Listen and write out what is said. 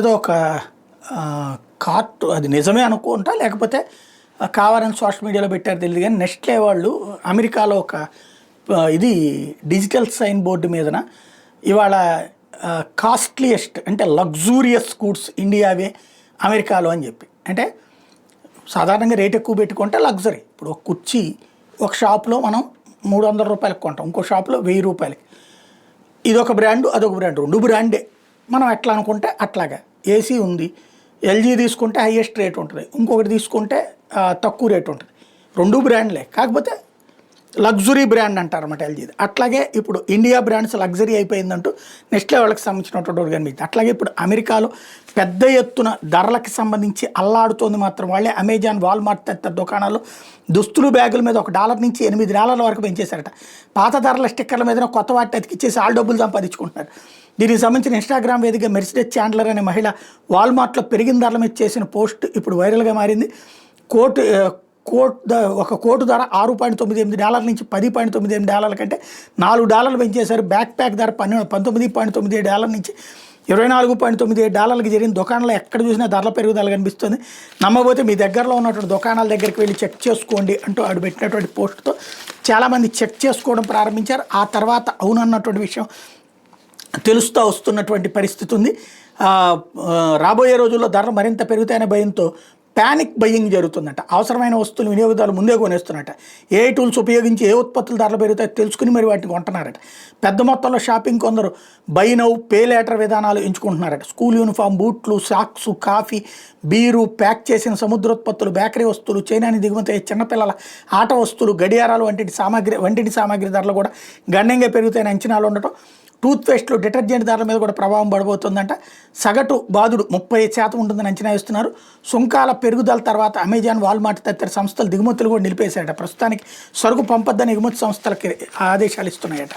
ఏదో ఒక కార్ట్ అది నిజమే అనుకుంటా, లేకపోతే కావాలని సోషల్ మీడియాలో పెట్టారు తెలియదు. కానీ నెస్ట్లే వాళ్ళు అమెరికాలో ఒక ఇది డిజిటల్ సైన్ బోర్డు మీదన ఇవాళ కాస్ట్లీయెస్ట్ అంటే లగ్జూరియస్ గూడ్స్ ఇండియావే అమెరికాలో అని చెప్పి, అంటే సాధారణంగా రేట్ ఎక్కువ పెట్టుకుంటే లగ్జరీ. ఇప్పుడు ఒక కుర్చీ ఒక షాప్లో మనం 300 రూపాయలకు కొంటాం, ఇంకో షాప్లో 1000 రూపాయలకి. ఇదొక బ్రాండు అదొక బ్రాండ్, 2 బ్రాండే. మనం ఎట్లా అనుకుంటే అట్లాగా. ఏసీ ఉంది, ఎల్జీ తీసుకుంటే హైయెస్ట్ రేట్ ఉంటుంది, ఇంకొకటి తీసుకుంటే తక్కువ రేట్ ఉంటుంది. 2 బ్రాండ్లే, కాకపోతే లగ్జరీ బ్రాండ్ అంటారు అన్నమాట ఎల్జీది. అట్లాగే ఇప్పుడు ఇండియా బ్రాండ్స్ లగ్జరీ అయిపోయిందంటూ నెస్ట్లే వాళ్ళకి సంబంధించినటువంటి కనిపించింది. అట్లాగే ఇప్పుడు అమెరికాలో పెద్ద ఎత్తున ధరలకు సంబంధించి అల్లాడుతోంది మాత్రం వాళ్ళే. అమెజాన్, వాల్మార్ట్ తదితర దుకాణాల్లో దుస్తులు బ్యాగుల మీద $1 నుంచి $8 వరకు పెంచేశారట. పాత ధరల స్టిక్కర్ల మీద కొత్త వాటిని అతికిచ్చేసి వాళ్ళు డబ్బులు సంపాదించుకుంటున్నారు. దీనికి సంబంధించిన ఇన్స్టాగ్రామ్ వేదిక మెర్సిడెస్ చాండ్లర్ అనే మహిళ వాల్మార్ట్లో పెరిగిన ధరల మీద చేసిన పోస్ట్ ఇప్పుడు వైరల్గా మారింది. ఒక కోటు ధర $6.98 నుంచి $10.98 కంటే $4 పెంచేశారు. బ్యాక్ ప్యాక్ ధర $19.97 నుంచి $24.97కి జరిగిన. దుకాణంలో ఎక్కడ చూసినా ధరల పెరుగుదల కనిపిస్తుంది. నమ్మబోతే మీ దగ్గరలో ఉన్నటువంటి దుకాణాల దగ్గరికి వెళ్ళి చెక్ చేసుకోండి అంటూ ఆడు పెట్టినటువంటి పోస్టుతో చాలామంది చెక్ చేసుకోవడం ప్రారంభించారు. ఆ తర్వాత అవునన్నటువంటి విషయం తెలుస్తూ వస్తున్నటువంటి పరిస్థితి ఉంది. రాబోయే రోజుల్లో ధరలు మరింత పెరుగుతాయనే భయంతో ప్యానిక్ బయ్యింగ్ జరుగుతుందట. అవసరమైన వస్తువులు వినియోగదారులు ముందే కొనేస్తున్నట్ట. ఏ టూల్స్ ఉపయోగించి ఏ ఉత్పత్తుల ధరలు పెరుగుతాయో తెలుసుకుని మరి వాటిని కొంటున్నారట. పెద్ద మొత్తంలో షాపింగ్ కొందరు బై నౌ పే లేటర్ విధానాలు ఎంచుకుంటున్నారట. స్కూల్ యూనిఫామ్, బూట్లు, సాక్స్, కాఫీ, బీరు, ప్యాక్ చేసిన సముద్రోత్పత్తులు, బేకరీ వస్తువులు, చైనాని దిగుమతి చిన్నపిల్లల ఆట వస్తువులు, గడియారాలు వంటి సామాగ్రి ధరలు కూడా గణనీయంగా పెరుగుతాయని అంచనాలు ఉండటం, టూత్పేస్ట్లు, డిటర్జెంట్ ధరల మీద కూడా ప్రభావం పడబోతుందంట. సగటు బాధుడు 30% ఉంటుందని అంచనా వేస్తున్నారు. సుంకాల పెరుగుదల తర్వాత అమెజాన్, వాల్మార్ట్ తదితర సంస్థలు దిగుమతులు కూడా నిలిపేశాయట. ప్రస్తుతానికి సరుకు పంపొద్దని ఎగుమతి సంస్థలకి ఆదేశాలు ఇస్తున్నాయట.